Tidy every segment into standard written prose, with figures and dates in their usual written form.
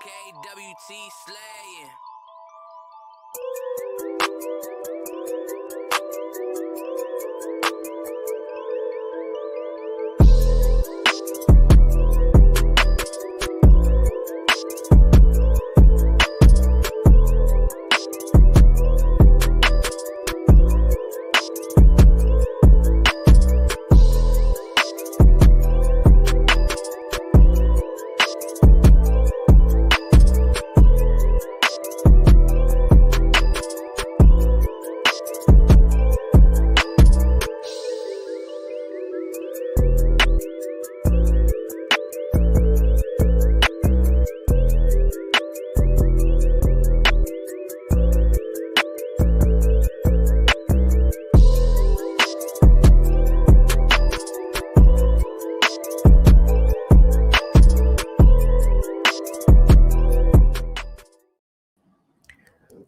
KWT slaying.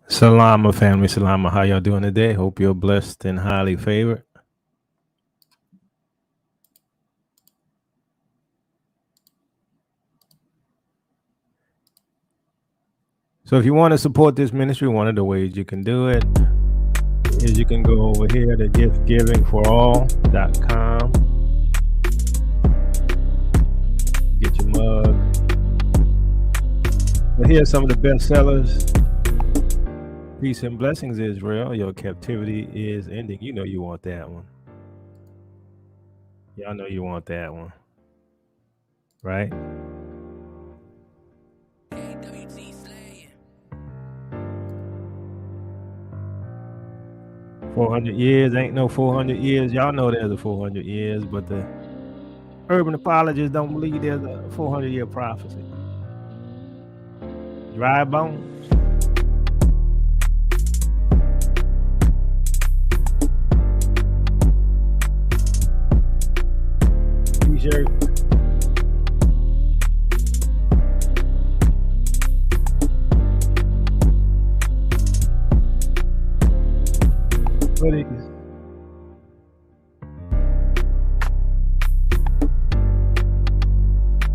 Salama family, salama. How y'all doing today? Hope you're blessed and highly favored. So if you want to support this ministry, one of the ways you can do it is you can go over here to giftgivingforall.com. Get your mug. But here's some of the best sellers. Peace and blessings, Israel. Your captivity is ending. You know you want that one. Y'all know you want that one. Right? KWT slaying. 400 years ain't no 400 years. Y'all know there's a 400 years, but the urban apologists don't believe there's a 400-year prophecy. Dry bones. T-shirt. Hoodies.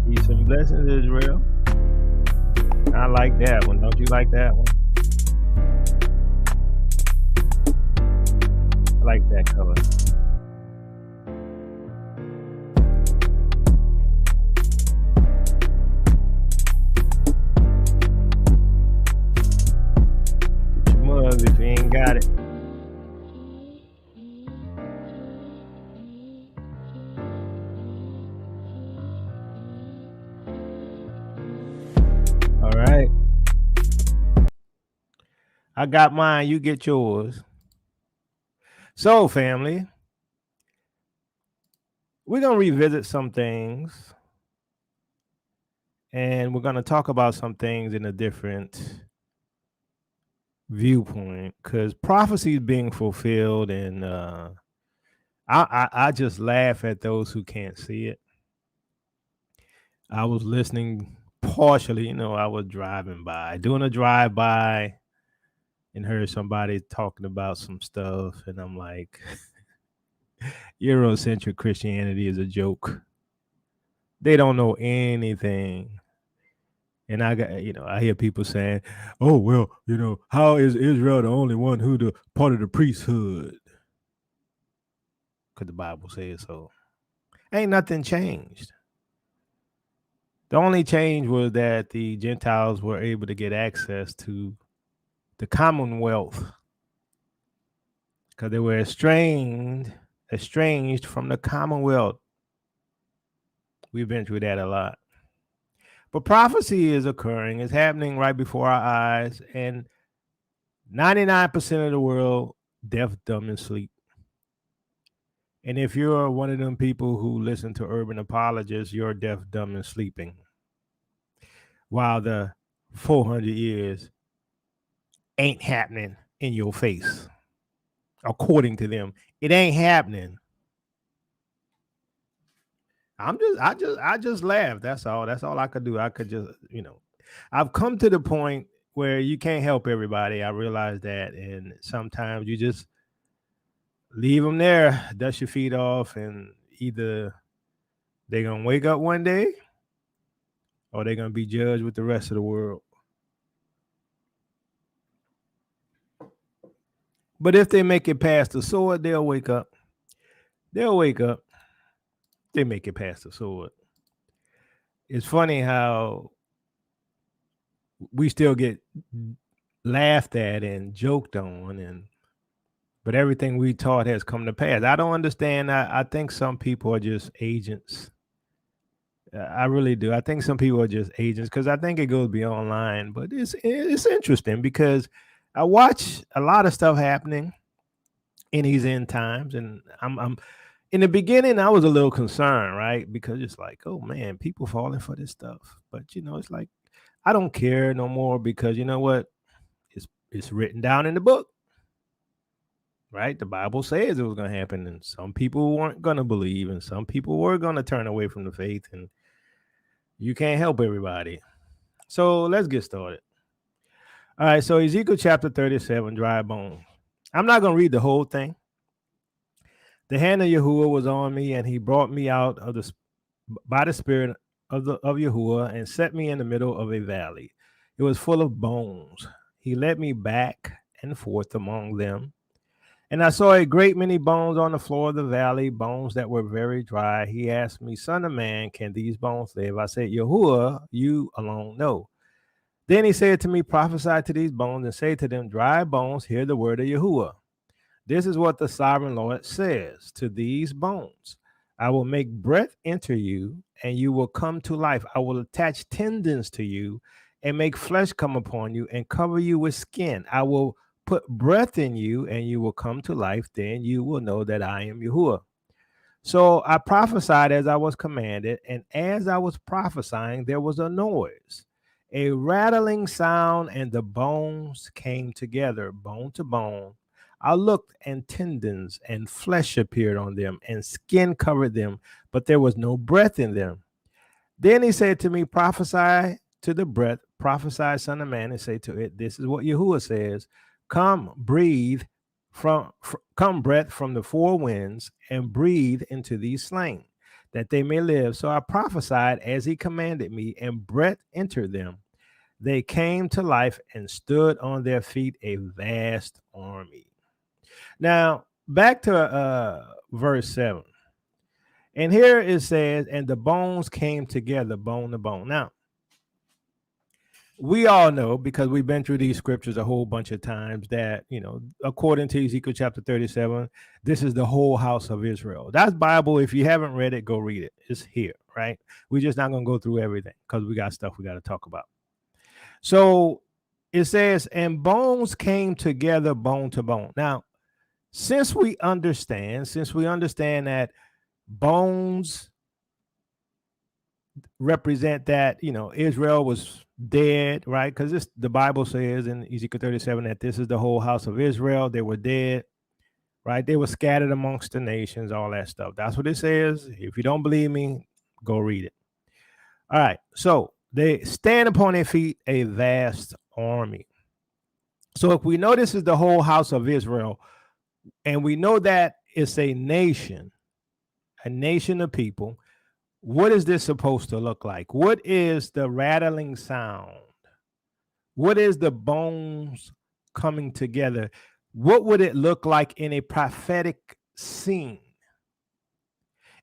Peace and blessings, Israel. I like that one. Don't you like that one? I like that color. Get your mugs if you ain't got it. All right. I got mine. You get yours. So, family, we're going to revisit some things. And we're going to talk about some things in a different viewpoint. Because prophecy is being fulfilled. And I just laugh at those who can't see it. I was listening partially, I was driving by, doing a drive-by, and heard somebody talking about some stuff, and I'm like, Eurocentric Christianity is a joke. They don't know anything. And I got, I hear people saying, oh, well, how is Israel the only one who the part of the priesthood? Because the Bible says so. Ain't nothing changed. The only change was that the Gentiles were able to get access to the Commonwealth because they were estranged from the Commonwealth. We've been through that a lot. But prophecy is occurring. It's happening right before our eyes. And 99% of the world, deaf, dumb, and sleep. And if you're one of them people who listen to urban apologists, you're deaf, dumb, and sleeping. While the 400 years ain't happening in your face. According to them, it ain't happening. I just laugh. That's all I could do. I could just, I've come to the point where you can't help everybody. I realize that. And sometimes you just leave them there, dust your feet off, and either they're going to wake up one day or they're going to be judged with the rest of the world. But if they make it past the sword, they'll wake up. They'll wake up. They make it past the sword. It's funny how we still get laughed at and joked on, but everything we taught has come to pass. I don't understand. I think some people are just agents. I really do. I think some people are just agents because I think it goes beyond online. But it's interesting because I watch a lot of stuff happening in these end times, and I'm in the beginning I was a little concerned, right? Because it's like, oh man, people falling for this stuff. But it's like I don't care no more because you know what? It's written down in the book. Right? The Bible says it was going to happen, and some people weren't going to believe, and some people were going to turn away from the faith, and you can't help everybody. So let's get started. All right, so Ezekiel chapter 37, dry bones. I'm not going to read the whole thing. The hand of Yahuwah was on me, and he brought me out by the spirit of Yahuwah and set me in the middle of a valley. It was full of bones. He led me back and forth among them. And I saw a great many bones on the floor of the valley, bones that were very dry. He asked me, Son of man, can these bones live? I said, Yahuwah, you alone know. Then he said to me, prophesy to these bones and say to them, dry bones, hear the word of Yahuwah. This is what the sovereign Lord says to these bones. I will make breath enter you, and you will come to life. I will attach tendons to you and make flesh come upon you and cover you with skin. I will put breath in you, and you will come to life. Then you will know that I am Yahuwah. So I prophesied as I was commanded, and as I was prophesying, there was a noise, a rattling sound, and the bones came together, bone to bone. I looked, and tendons and flesh appeared on them, and skin covered them, but there was no breath in them. Then he said to me, prophesy to the breath, prophesy, son of man, and say to it, this is what Yahuwah says, come, come breath from the four winds, and breathe into these slain, that they may live. So I prophesied as he commanded me, and breath entered them. They came to life and stood on their feet, a vast army. Now, back to verse 7. And here it says, and the bones came together, bone to bone. Now, we all know, because we've been through these scriptures a whole bunch of times, that, according to Ezekiel chapter 37, this is the whole house of Israel. That's Bible. If you haven't read it, go read it. It's here, right? We're just not going to go through everything because we got stuff we got to talk about. So it says, and bones came together, bone to bone. Now, since we understand that bones represent that, Israel was dead, right? Because the Bible says in Ezekiel 37 that this is the whole house of Israel. They were dead, right? They were scattered amongst the nations, all that stuff. That's what it says. If you don't believe me, go read it. All right. So they stand upon their feet, a vast army. So if we know this is the whole house of Israel, and we know that it's a nation of people, what is this supposed to look like? What is the rattling sound? What is the bones coming together? What would it look like in a prophetic scene?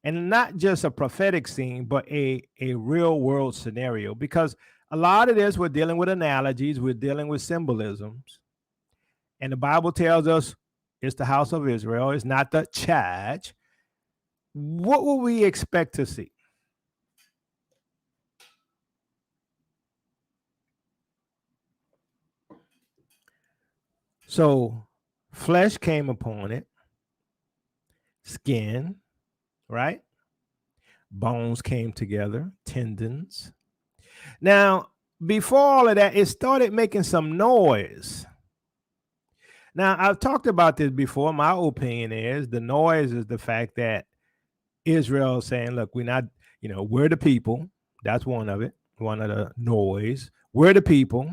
And not just a prophetic scene, but a real world scenario, because a lot of this, we're dealing with analogies, we're dealing with symbolisms. And the Bible tells us it's the house of Israel, it's not the church. What will we expect to see? So flesh came upon it, skin, right? Bones came together, tendons. Now, before all of that, it started making some noise. Now, I've talked about this before. My opinion is the noise is the fact that Israel is saying, look, we're not, we're the people. That's one of it, one of the noise. We're the people.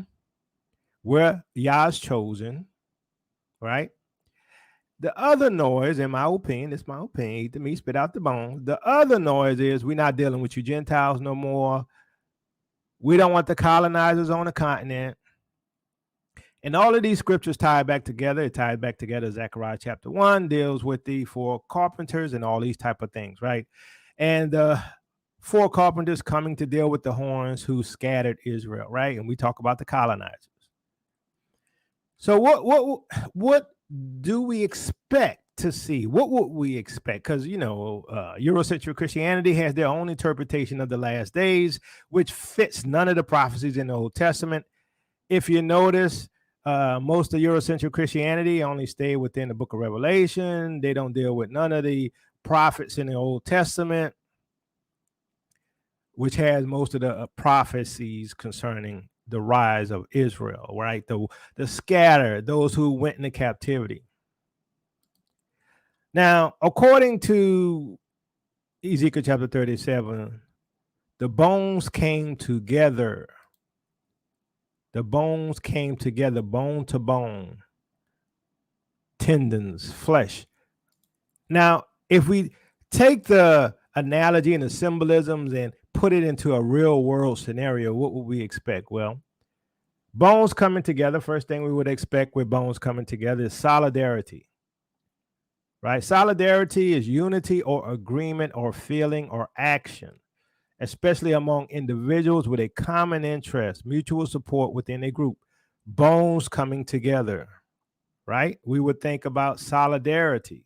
We're Yah's chosen, right? The other noise, in my opinion, it's my opinion, eat the meat, spit out the bones. The other noise is we're not dealing with you Gentiles no more. We don't want the colonizers on the continent. And all of these scriptures tie back together. It ties back together. Zechariah chapter 1 deals with the 4 carpenters and all these type of things, right? And 4 carpenters coming to deal with the horns who scattered Israel, right? And we talk about the colonizers. So what do we expect to see? What would we expect? Because, you know, Eurocentric Christianity has their own interpretation of the last days, which fits none of the prophecies in the Old Testament. If you notice, most of Eurocentric Christianity only stay within the book of Revelation. They don't deal with none of the prophets in the Old Testament, which has most of the prophecies concerning the rise of Israel, right? The scattered, those who went into captivity. Now, according to Ezekiel chapter 37, the bones came together. The bones came together, bone to bone, tendons, flesh. Now, if we take the analogy and the symbolisms and put it into a real world scenario, what would we expect? Well, bones coming together, first thing we would expect with bones coming together is solidarity, right? Solidarity is unity or agreement or feeling or action, especially among individuals with a common interest, mutual support within a group. Bones coming together, right? We would think about solidarity.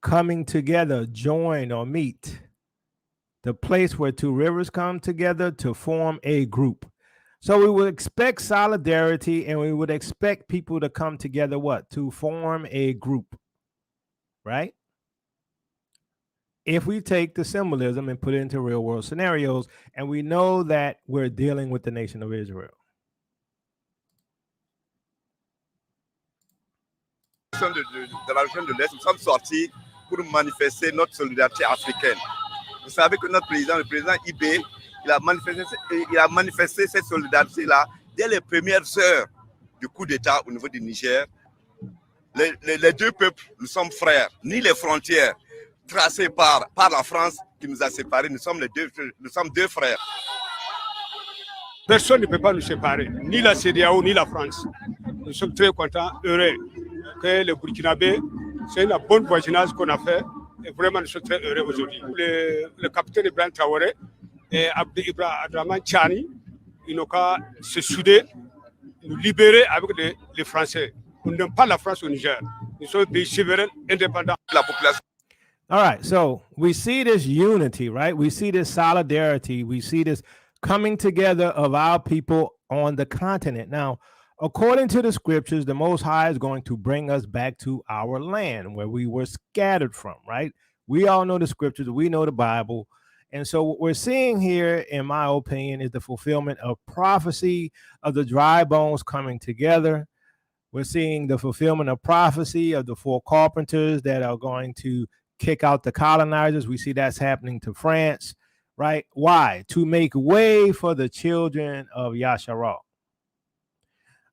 Coming together, join or meet. The place where 2 rivers come together to form a group. So we would expect solidarity, and we would expect people to come together, what? To form a group, right? If we take the symbolism and put it into real world scenarios, and we know that we're dealing with the nation of Israel. De la région de l'Est, nous sommes sortis pour manifester notre solidarité africaine. Vous savez que notre président, le président IB, il a manifesté cette solidarité-là dès les premières heures du coup d'État au niveau du Niger. Les 2 peuples, nous sommes frères, ni les frontières tracées par la France qui nous a séparés, nous sommes 2 frères. Personne ne peut pas nous séparer, ni la CEDEAO, ni la France. Nous sommes très contents, heureux que le Burkinabé, c'est une bonne voisinage qu'on a fait. Et vraiment, nous sommes très heureux aujourd'hui. Le capitaine Ibrahim Traoré et Abdraman Tchani, ils n'ont qu'à se souder, nous libérer avec les Français. On n'aime pas la France au Niger. Nous sommes des souverains indépendants. La population. All right, so we see this unity, right? We see this solidarity. We see this coming together of our people on the continent. Now, according to the scriptures, the Most High is going to bring us back to our land where we were scattered from, right? We all know the scriptures. We know the Bible. And so what we're seeing here, in my opinion, is the fulfillment of prophecy of the dry bones coming together. We're seeing the fulfillment of prophecy of the 4 carpenters that are going to kick out the colonizers. We see that's happening to France, right? Why? To make way for the children of Yasharal.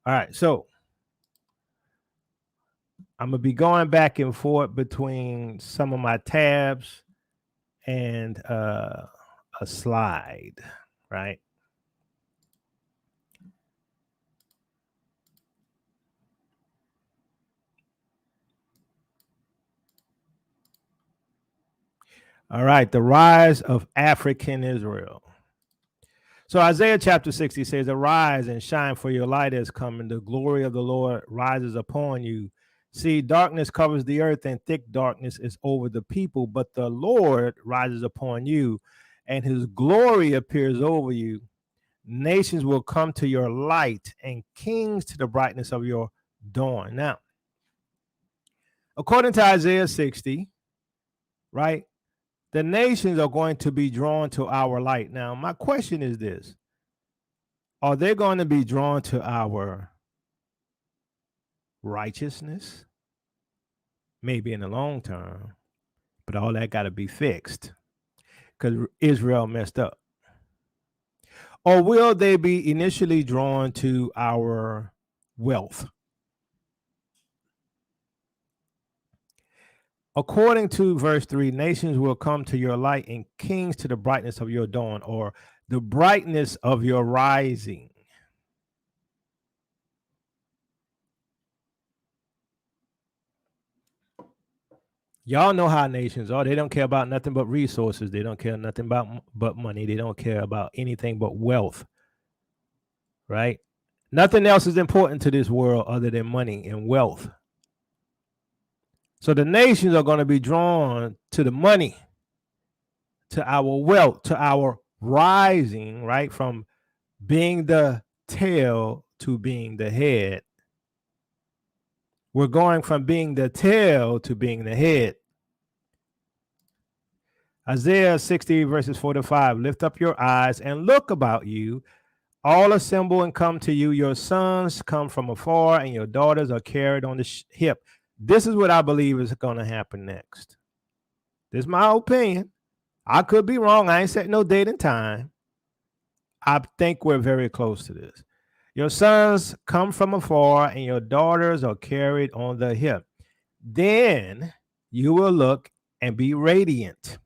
All right, so I'm going to be going back and forth between some of my tabs and a slide, right? All right, the rise of African Israel. So Isaiah chapter 60 says, arise and shine, for your light has come, and the glory of the Lord rises upon you. See, darkness covers the earth, and thick darkness is over the people, but the Lord rises upon you, and his glory appears over you. Nations will come to your light, and kings to the brightness of your dawn. Now, according to Isaiah 60, right, the nations are going to be drawn to our light. Now, my question is this. Are they going to be drawn to our righteousness? Maybe in the long term, but all that got to be fixed because Israel messed up. Or will they be initially drawn to our wealth? according to verse 3, nations will come to your light and kings to the brightness of your dawn, or the brightness of your rising. Y'all know how nations are. They don't care about nothing but resources. They don't care nothing about but money. They don't care about anything but wealth, right? Nothing else is important to this world other than money and wealth. So the nations are going to be drawn to the money, to our wealth, to our rising, right? From being the tail to being the head. We're going from being the tail to being the head. Isaiah 60 verses 4 to 5. Lift up your eyes and look about you. All assemble and come to you. Your sons come from afar and your daughters are carried on the hip. This is what I believe is going to happen next. This is my opinion. I could be wrong. I ain't set no date and time. I think we're very close to this. Your sons come from afar and your daughters are carried on the hip. Then you will look and be radiant,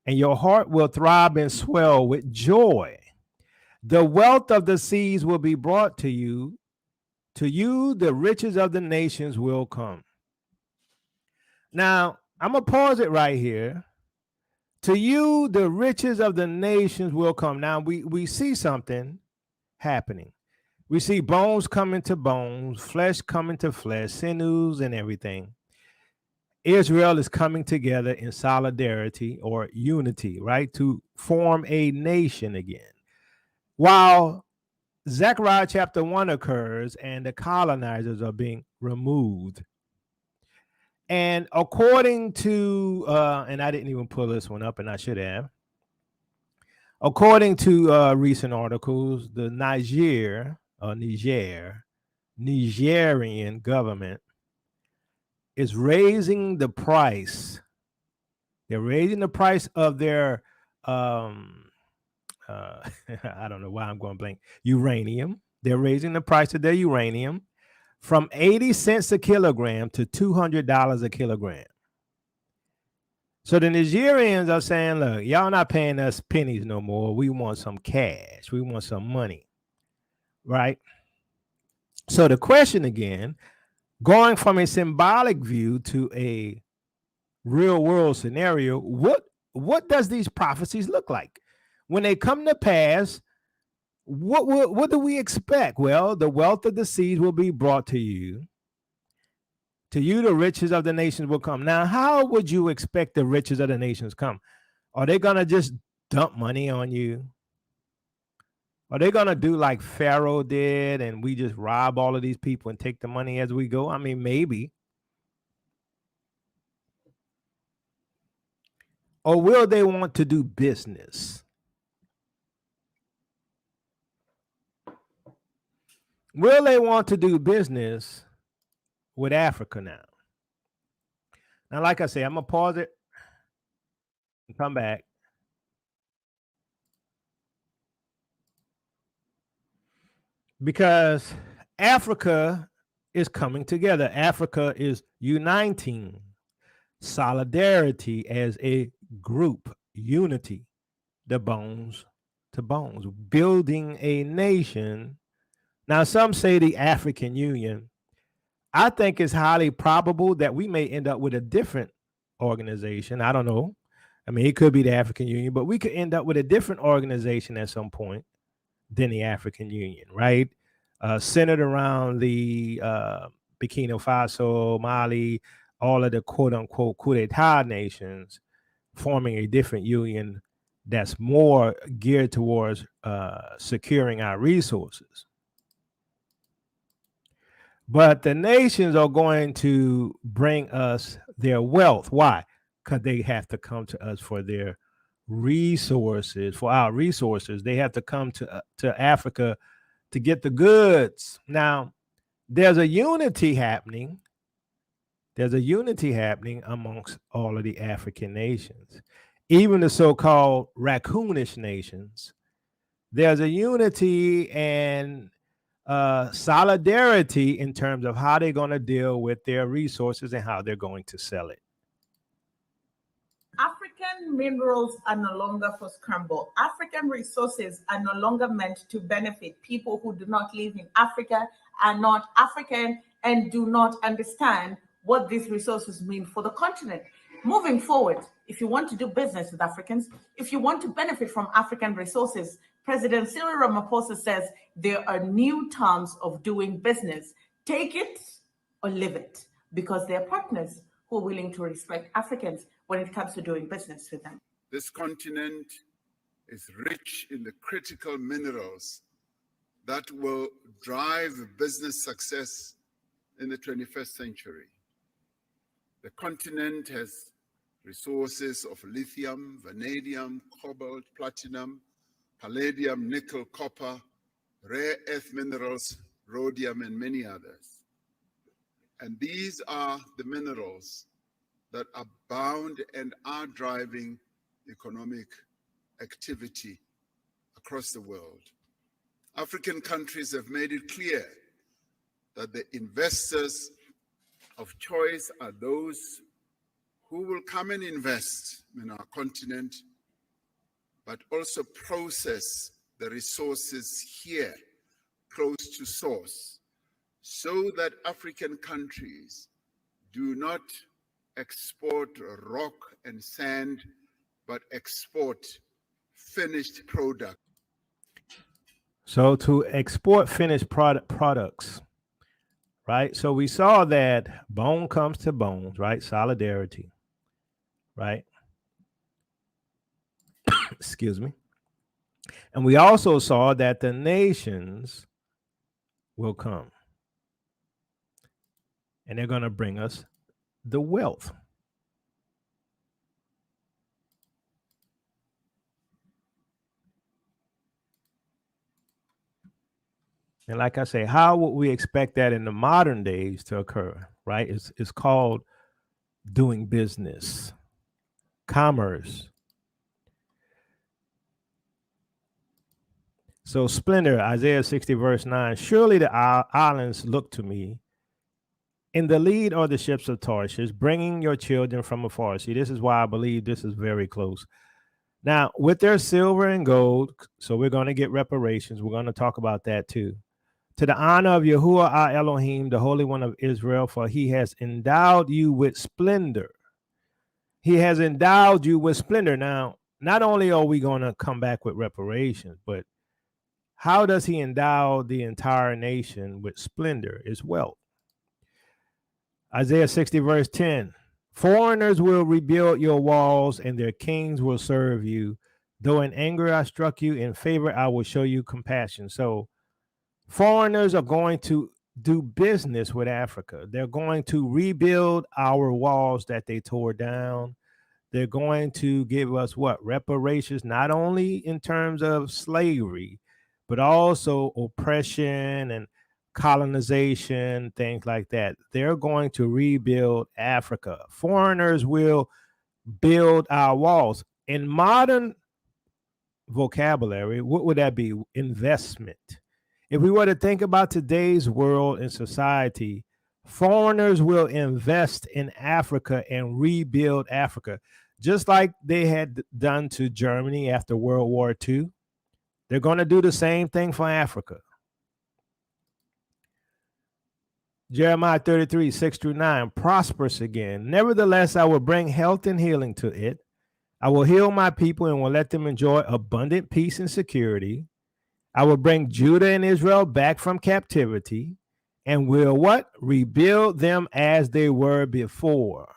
and your heart will throb and swell with joy. The wealth of the seas will be brought to you. To you, the riches of the nations will come. Now, I'm going to pause it right here. To you, the riches of the nations will come. Now, we see something happening. We see bones coming to bones, flesh coming to flesh, sinews and everything. Israel is coming together in solidarity or unity, right, to form a nation again. While Zechariah chapter 1 occurs and the colonizers are being removed. And according to, and I didn't even pull this one up and I should have. According to recent articles, the Nigerian government is raising the price. They're raising the price of their, I don't know why I'm going blank, uranium. They're raising the price of their uranium from 80 cents a kilogram to $200 a kilogram. So the Nigerians are saying, look, y'all not paying us pennies no more. We want some cash. We want some money, right? So the question again, going from a symbolic view to a real world scenario, what does these prophecies look like? When they come to pass, what do we expect? Well, the wealth of the seas will be brought to you. To you, the riches of the nations will come. Now, how would you expect the riches of the nations come? Are they going to just dump money on you? Are they going to do like Pharaoh did and we just rob all of these people and take the money as we go? I mean, maybe. Or will they want to do business? Will they want to do business with Africa now? Now, like I say, I'm going to pause it and come back. Because Africa is coming together. Africa is uniting. Solidarity as a group, unity, the bones to bones, building a nation. Now, some say the African Union. I think it's highly probable that we may end up with a different organization. I don't know. I mean, it could be the African Union, but we could end up with a different organization at some point than the African Union, right? Centered around the Burkina Faso, Mali, all of the quote unquote coup d'etat nations, forming a different union that's more geared towards securing our resources. But the nations are going to bring us their wealth. Why? Because they have to come to us for their resources, for our resources. They have to come to Africa to get the goods. Now, there's a unity happening. There's a unity happening amongst all of the African nations, even the so-called raccoonish nations. There's a unity and solidarity in terms of how they're going to deal with their resources and how they're going to sell it. African minerals are no longer for scramble. African resources are no longer meant to benefit people who do not live in Africa, are not African, and do not understand what these resources mean for the continent. Moving forward, if you want to do business with Africans, if you want to benefit from African resources, President Cyril Ramaphosa says there are new terms of doing business. Take it or leave it, because they're partners who are willing to respect Africans when it comes to doing business with them. This continent is rich in the critical minerals that will drive business success in the 21st century. The continent has resources of lithium, vanadium, cobalt, platinum, palladium, nickel, copper, rare earth minerals, rhodium, and many others. And these are the minerals that are bound and are driving economic activity across the world. African countries have made it clear that the investors of choice are those who will come and invest in our continent, but also process the resources here close to source, so that African countries do not export rock and sand, but export finished product. So to export finished products, right? So we saw that bone comes to bones, right? Solidarity, right? Excuse me. And we also saw that the nations will come and they're going to bring us the wealth. And like I say, how would we expect that in the modern days to occur, right? It's called doing business, commerce. So splendor, Isaiah 60 verse 9, surely the islands look to me. In the lead are the ships of Tarshish, bringing your children from afar. See, this is why I believe this is very close. Now, with their silver and gold, so we're going to get reparations. We're going to talk about that too. To the honor of Yahuwah our Elohim, the Holy One of Israel, for he has endowed you with splendor. He has endowed you with splendor. Now, not only are we going to come back with reparations, but how does he endow the entire nation with splendor? Is wealth. Isaiah 60 verse 10, foreigners will rebuild your walls and their kings will serve you. Though in anger I struck you, in favor I will show you compassion. So foreigners are going to do business with Africa. They're going to rebuild our walls that they tore down. They're going to give us what? Reparations, not only in terms of slavery, but also oppression and colonization, things like that. They're going to rebuild Africa. Foreigners will build our walls. In modern vocabulary, what would that be? Investment. If we were to think about today's world and society, foreigners will invest in Africa and rebuild Africa, just like they had done to Germany after World War II. They're going to do the same thing for Africa. Jeremiah 33, 6 through 9, prosperous again. Nevertheless, I will bring health and healing to it. I will heal my people and will let them enjoy abundant peace and security. I will bring Judah and Israel back from captivity and will what? Rebuild them as they were before.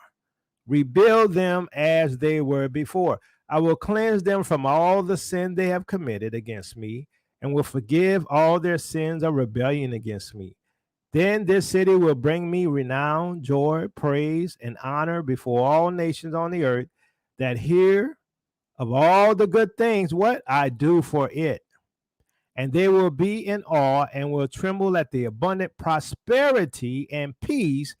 Rebuild them as they were before. I will cleanse them from all the sin they have committed against me and will forgive all their sins of rebellion against me. Then this city will bring me renown, joy, praise, and honor before all nations on the earth that hear of all the good things what I do for it. And they will be in awe and will tremble at the abundant prosperity and peace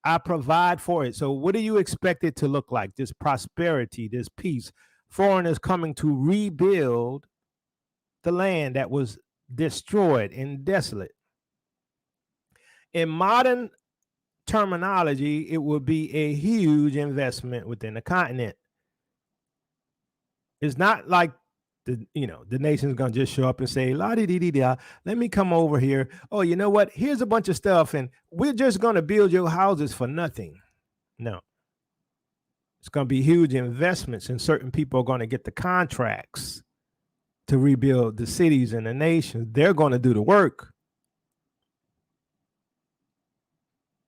I provide for it. So what do you expect it to look like? This prosperity, this peace, foreigners coming to rebuild the land that was destroyed and desolate. In modern terminology, it would be a huge investment within the continent. It's not like the nation's gonna just show up and say, la di di di da, let me come over here. Oh, you know what? Here's a bunch of stuff, and we're just gonna build your houses for nothing. No. It's gonna be huge investments, and certain people are gonna get the contracts to rebuild the cities and the nations. They're gonna do the work.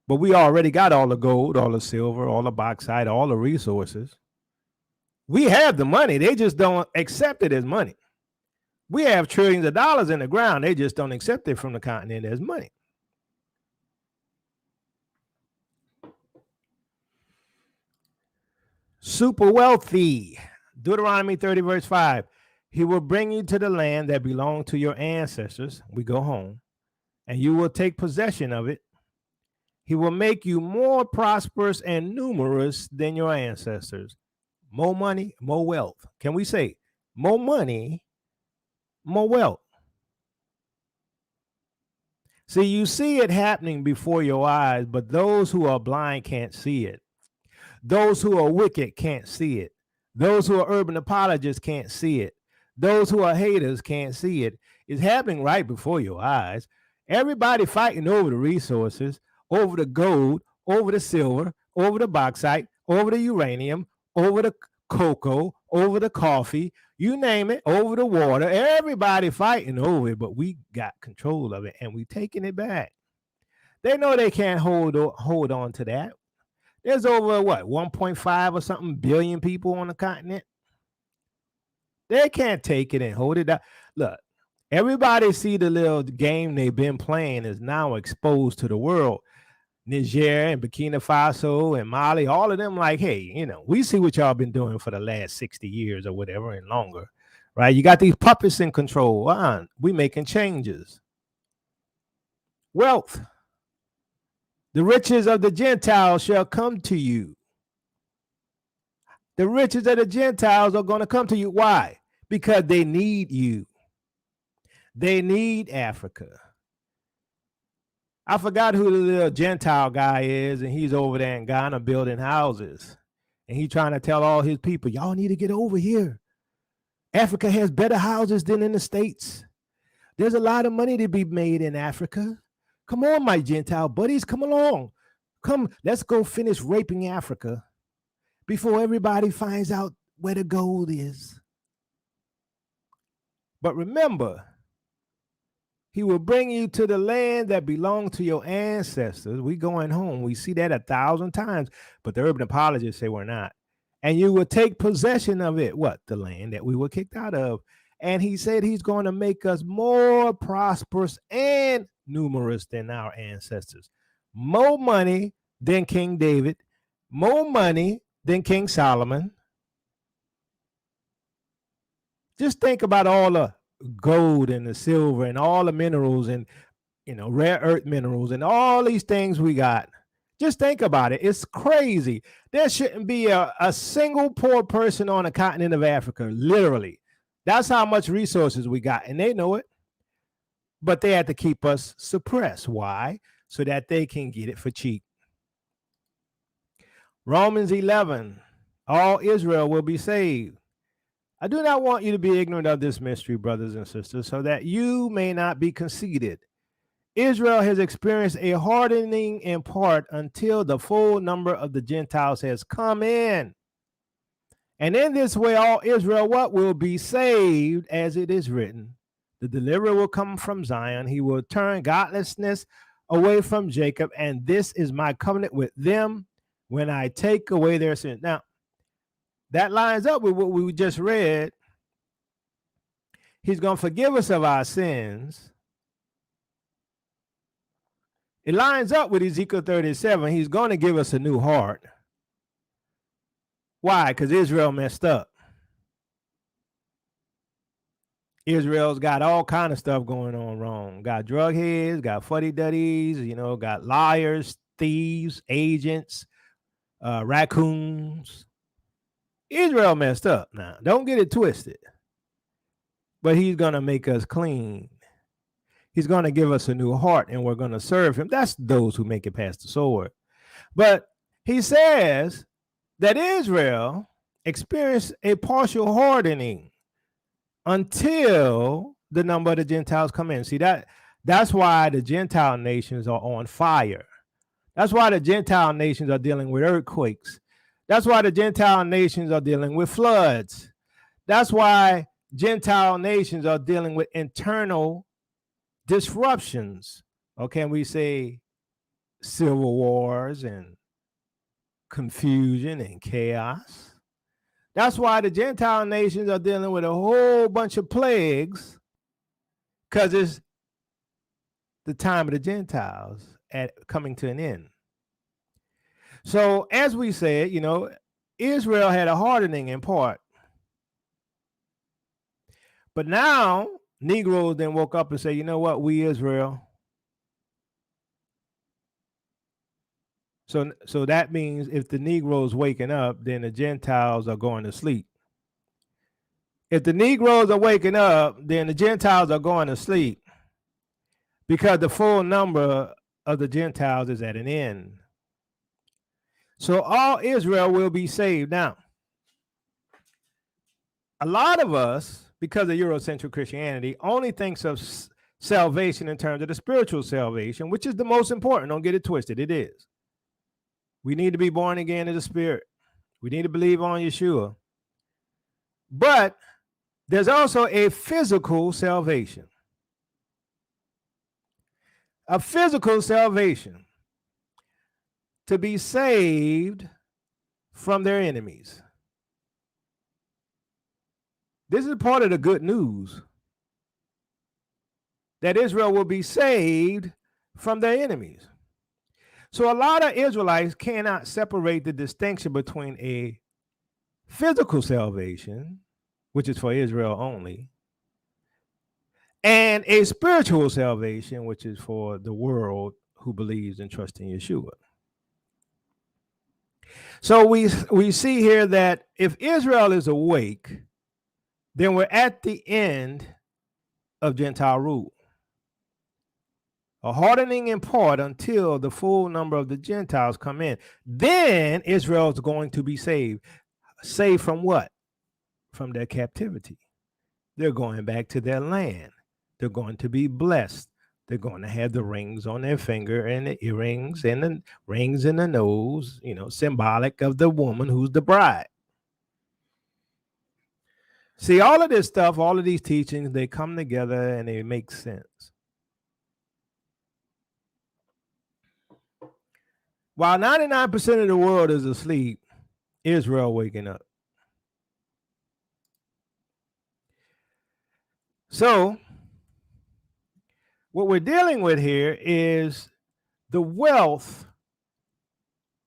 But we already got all the gold, all the silver, all the bauxite, all the resources. We have the money. They just don't accept it as money. We have trillions of dollars in the ground. They just don't accept it from the continent as money. Super wealthy. Deuteronomy 30 verse 5. He will bring you to the land that belonged to your ancestors. We go home. And you will take possession of it. He will make you more prosperous and numerous than your ancestors. More money, more wealth. Can we say more money, more wealth? See, you see it happening before your eyes, but those who are blind can't see it. Those who are wicked can't see it. Those who are urban apologists can't see it. Those who are haters can't see it. It's happening right before your eyes. Everybody fighting over the resources, over the gold, over the silver, over the bauxite, over the uranium, over the cocoa, over the coffee, you name it, over the water. Everybody fighting over it, but we got control of it and we taking it back. They know they can't hold on to that. There's over what, 1.5 or something billion people on the continent. They can't take it and hold it down. Look, everybody see the little game they've been playing is now exposed to the world. Niger and Burkina Faso and Mali, all of them like, hey, we see what y'all been doing for the last 60 years or whatever and longer, right? You got these puppets in control. We making changes. Wealth. The riches of the Gentiles shall come to you. The riches of the Gentiles are going to come to you. Why? Because they need you. They need Africa. I forgot who the little Gentile guy is, and he's over there in Ghana building houses. And he's trying to tell all his people, y'all need to get over here. Africa has better houses than in the States. There's a lot of money to be made in Africa. Come on, my Gentile buddies, come along. Come, let's go finish raping Africa before everybody finds out where the gold is. But remember, he will bring you to the land that belonged to your ancestors. We going home. We see that 1,000 times, but the urban apologists say we're not. And you will take possession of it. What? The land that we were kicked out of. And he said he's going to make us more prosperous and numerous than our ancestors. More money than King David. More money than King Solomon. Just think about all the gold and the silver and all the minerals and rare earth minerals and all these things we got. Just think about it. It's crazy. There shouldn't be a single poor person on the continent of Africa, literally. That's how much resources we got, and they know it. But they had to keep us suppressed. Why? So that they can get it for cheap. Romans 11, all Israel will be saved. I do not want you to be ignorant of this mystery, brothers and sisters, so that you may not be conceited. Israel has experienced a hardening in part until the full number of the Gentiles has come in. And in this way, all Israel, will be saved, as it is written. The deliverer will come from Zion. He will turn godlessness away from Jacob. And this is my covenant with them when I take away their sins. Now, that lines up with what we just read. He's going to forgive us of our sins. It lines up with Ezekiel 37. He's going to give us a new heart. Why? Because Israel messed up. Israel's got all kind of stuff going on wrong. Got drug heads, got fuddy-duddies, got liars, thieves, agents, raccoons. Israel messed up now. Don't get it twisted. But he's going to make us clean. He's going to give us a new heart, and we're going to serve him. That's those who make it past the sword. But he says that Israel experience a partial hardening until the number of the Gentiles come in. See, that's why the Gentile nations are on fire. That's why the Gentile nations are dealing with earthquakes. That's why the Gentile nations are dealing with floods. That's why Gentile nations are dealing with internal disruptions. Okay, and we say civil wars and confusion and chaos. That's why the Gentile nations are dealing with a whole bunch of plagues, because it's the time of the Gentiles coming to an end. So as we said, Israel had a hardening in part. But now Negroes then woke up and say, you know what, we Israel. So that means if the Negroes waking up, then the Gentiles are going to sleep. If the Negroes are waking up, then the Gentiles are going to sleep, because the full number of the Gentiles is at an end. So all Israel will be saved. Now, a lot of us, because of Eurocentric Christianity, only thinks of salvation in terms of the spiritual salvation, which is the most important. Don't get it twisted. It is. We need to be born again in the spirit. We need to believe on Yeshua. But there's also a physical salvation. A physical salvation, to be saved from their enemies. This is part of the good news, that Israel will be saved from their enemies. So a lot of Israelites cannot separate the distinction between a physical salvation, which is for Israel only, and a spiritual salvation, which is for the world who believes and trusts in Yeshua. So we see here that if Israel is awake, then we're at the end of Gentile rule. A hardening in part until the full number of the Gentiles come in. Then Israel is going to be saved. Saved from what? From their captivity. They're going back to their land. They're going to be blessed. They're going to have the rings on their finger and the earrings and the rings in the nose, symbolic of the woman who's the bride. See, all of this stuff, all of these teachings, they come together and they make sense. While 99% of the world is asleep, Israel waking up. So what we're dealing with here is the wealth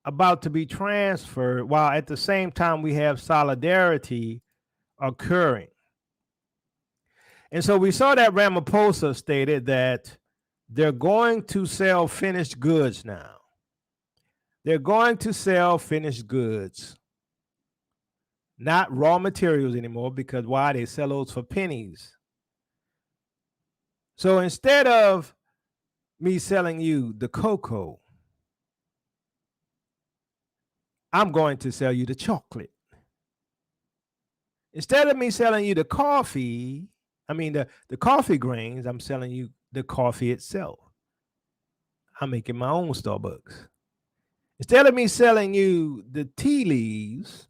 about to be transferred, while at the same time we have solidarity occurring. And so we saw that Ramaphosa stated that they're going to sell finished goods now. They're going to sell finished goods, not raw materials anymore, because why? They sell those for pennies. So instead of me selling you the cocoa, I'm going to sell you the chocolate. Instead of me selling you the coffee, the coffee grains, I'm selling you the coffee itself. I'm making my own Starbucks. Instead of me selling you the tea leaves,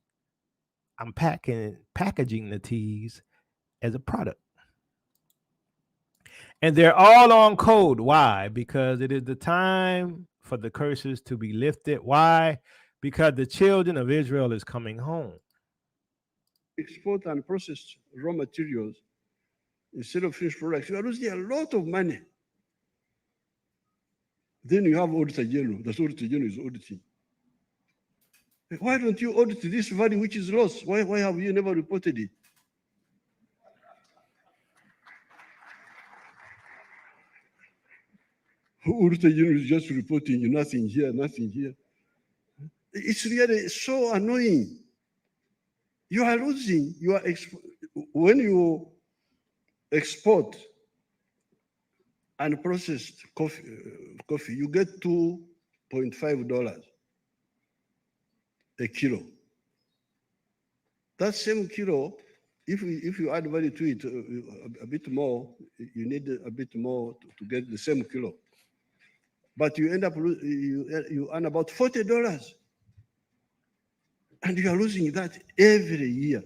I'm packaging the teas as a product. And they're all on code. Why? Because it is the time for the curses to be lifted. Why? Because the children of Israel is coming home. Export and process raw materials instead of finished products, you are losing a lot of money. Then you have Auditor General. The Auditor General is auditing. Why don't you audit this value which is lost? Why have you never reported it? Auditor General is just reporting nothing here, nothing here. It's really so annoying. You are losing. When you export and processed coffee, you get $2.5 a kilo. That same kilo, if you add value to it a bit more, you need a bit more to get the same kilo. But you end up you earn about $40, and you are losing that every year.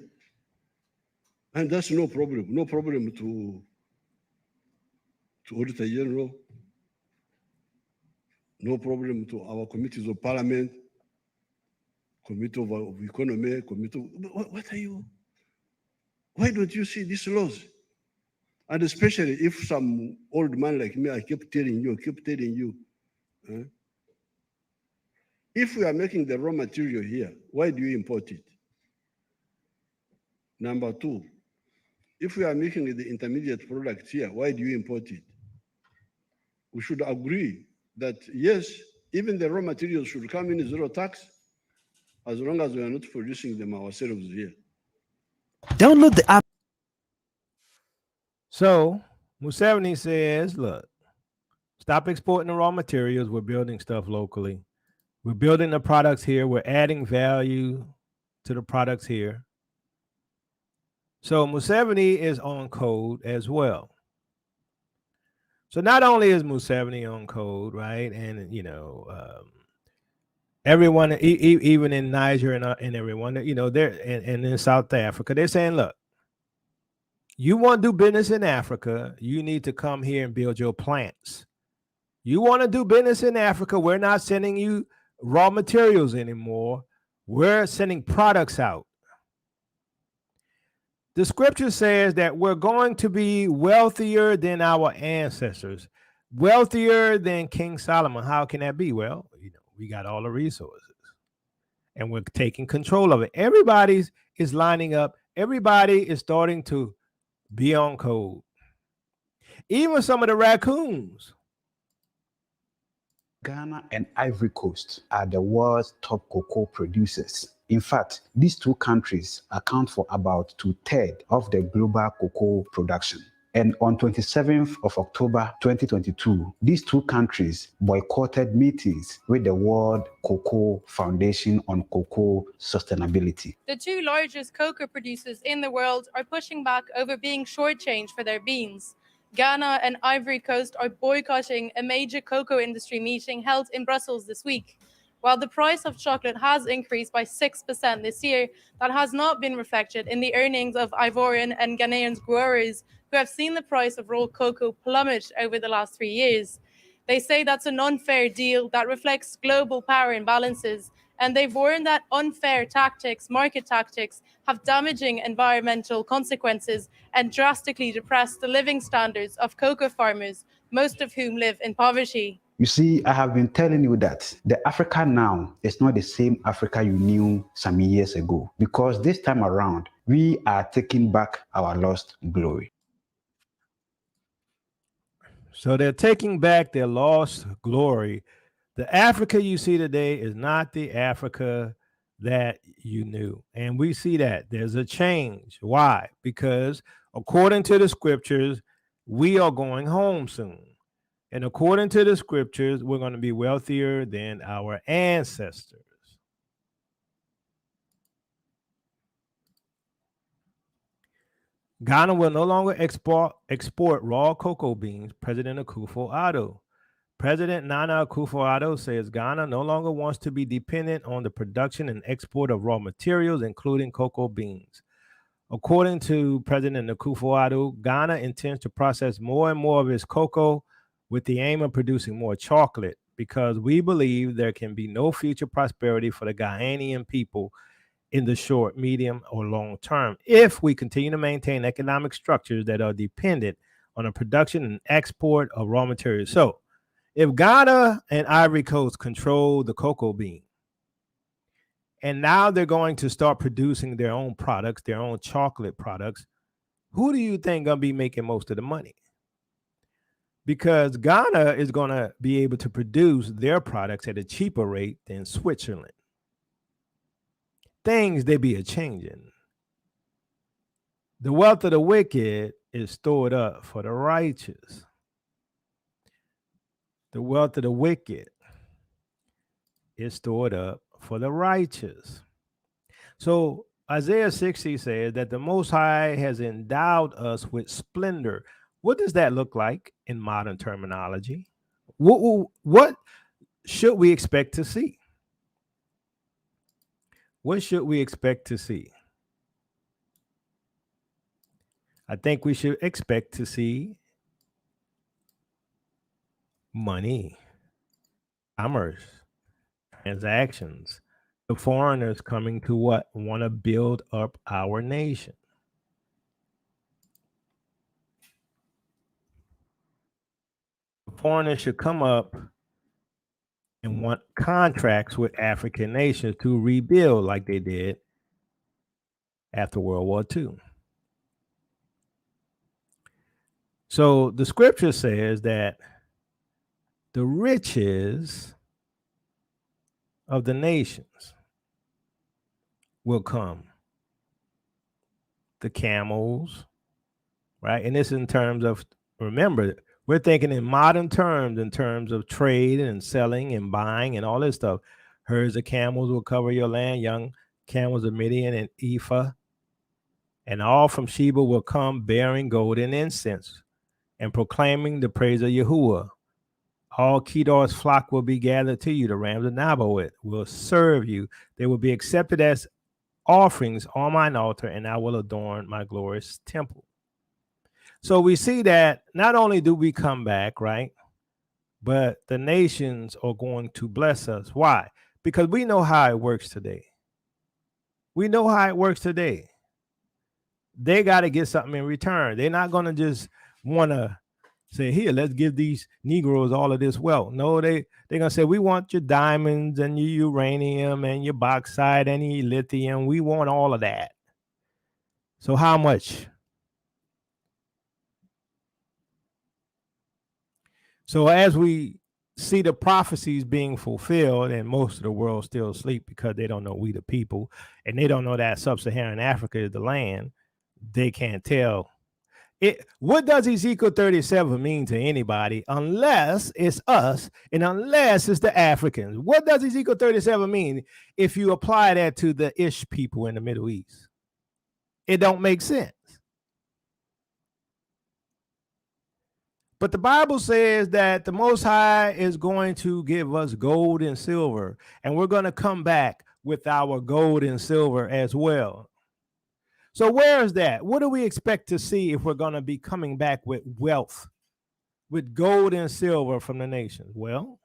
And that's no problem. No problem to Auditor General. No problem to our committees of parliament, committee of economy, committee. What are you? Why don't you see these laws? And especially if some old man like me, I keep telling you, if we are making the raw material here, why do you import it? Number two, if we are making the intermediate products here, why do you import it? We should agree that yes, even the raw materials should come in zero tax, as long as we are not producing them ourselves here. Download the app. So Museveni says, look, stop exporting the raw materials. We're building stuff locally. We're building the products here. We're adding value to the products here. So Museveni is on code as well. So not only is Museveni on code, right? And, you know, everyone, even in Niger and everyone, you know, they're and in South Africa, they're saying, look, you want to do business in Africa, you need to come here and build your plants. You want to do business in Africa, we're not sending you raw materials anymore. We're sending products out. The scripture says that we're going to be wealthier than our ancestors, wealthier than King Solomon. How can that be? Well, you know, we got all the resources and we're taking control of it. Everybody is lining up. Everybody is starting to be on code. Even some of the raccoons. Ghana and Ivory Coast are the world's top cocoa producers. In fact, these two countries account for about 2/3 of the global cocoa production. And on 27th of October 2022, these two countries boycotted meetings with the World Cocoa Foundation on cocoa sustainability. The two largest cocoa producers in the world are pushing back over being shortchanged for their beans. Ghana and Ivory Coast are boycotting a major cocoa industry meeting held in Brussels this week. While the price of chocolate has increased by 6% this year, that has not been reflected in the earnings of Ivorian and Ghanaian growers who have seen the price of raw cocoa plummet over the last 3 years. They say that's an unfair deal that reflects global power imbalances, and they've warned that unfair tactics, market tactics, have damaging environmental consequences and drastically depress the living standards of cocoa farmers, most of whom live in poverty. You see, I have been telling you that the Africa now is not the same Africa you knew some years ago, because this time around, we are taking back our lost glory. So they're taking back their lost glory. The Africa you see today is not the Africa that you knew. And we see that there's a change. Why? Because according to the scriptures, we are going home soon. And according to the scriptures, we're going to be wealthier than our ancestors. Ghana will no longer export raw cocoa beans, President Akufo-Addo. President Nana Akufo-Addo says Ghana no longer wants to be dependent on the production and export of raw materials, including cocoa beans. According to President Akufo-Addo, Ghana intends to process more and more of its cocoa with the aim of producing more chocolate, because we believe there can be no future prosperity for the Ghanaian people in the short, medium, or long term if we continue to maintain economic structures that are dependent on the production and export of raw materials. So if Ghana and Ivory Coast control the cocoa bean, and now they're going to start producing their own products, their own chocolate products, who do you think going to be making most of the money? Because Ghana is going to be able to produce their products at a cheaper rate than Switzerland. Things they be a-changing. The wealth of the wicked is stored up for the righteous. The wealth of the wicked is stored up for the righteous. So Isaiah 60 says that the Most High has endowed us with splendor. What does that look like in modern terminology? What should we expect to see? What should we expect to see? I think we should expect to see money, commerce, transactions, the foreigners coming to what? Want to build up our nation. The foreigners should come up and want contracts with African nations to rebuild like they did after World War II. So the scripture says that the riches of the nations will come. The camels, right? And this in terms of, remember, we're thinking in modern terms, in terms of trade and selling and buying and all this stuff. Herds of camels will cover your land, young camels of Midian and Ephah, and all from Sheba will come bearing gold and incense and proclaiming the praise of Yahuwah. All Kedar's flock will be gathered to you. The rams of Naboth will serve you. They will be accepted as offerings on mine altar, and I will adorn my glorious temple. So we see that not only do we come back, right, but the nations are going to bless us. Why? Because we know how it works today. We know how it works today. They got to get something in return. They're not going to just want to say, here, let's give these Negroes all of this wealth. No, they're going to say, we want your diamonds and your uranium and your bauxite and your lithium. We want all of that. So how much? So as we see the prophecies being fulfilled, and most of the world still asleep because they don't know we the people, and they don't know that sub-Saharan Africa is the land, they can't tell. What does Ezekiel 37 mean to anybody unless it's us and unless it's the Africans? What does Ezekiel 37 mean if you apply that to the Ish people in the Middle East? It don't make sense. But the Bible says that the Most High is going to give us gold and silver, and we're going to come back with our gold and silver as well. So where is that? What do we expect to see if we're going to be coming back with wealth, with gold and silver from the nations? Well,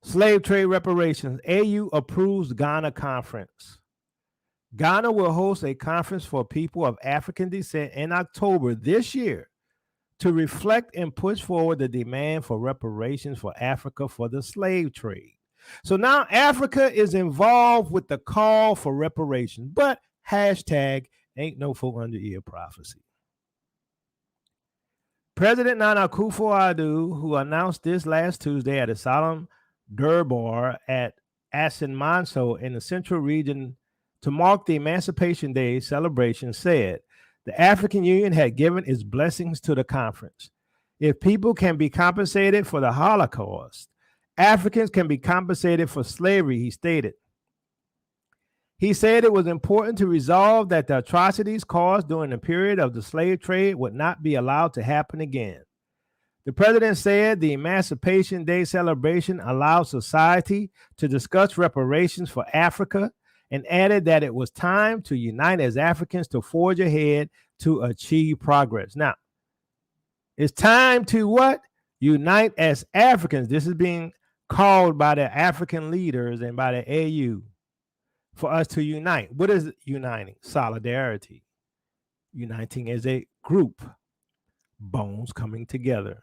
slave trade reparations. AU approves Ghana conference. Ghana will host a conference for people of African descent in October this year to reflect and push forward the demand for reparations for Africa for the slave trade. So now Africa is involved with the call for reparations, but hashtag ain't no 400-year prophecy. President Nana Akufo-Addo, who announced this last Tuesday at a solemn Durbar at Asinmanso in the central region to mark the Emancipation Day celebration, said, the African Union had given its blessings to the conference. If people can be compensated for the Holocaust, Africans can be compensated for slavery, he stated. He said it was important to resolve that the atrocities caused during the period of the slave trade would not be allowed to happen again. The president said the Emancipation Day celebration allowed society to discuss reparations for Africa, and added that it was time to unite as Africans to forge ahead to achieve progress. Now, it's time to what? Unite as Africans. This is being called by the African leaders and by the AU for us to unite. What is uniting? Solidarity. Uniting as a group. Bones coming together.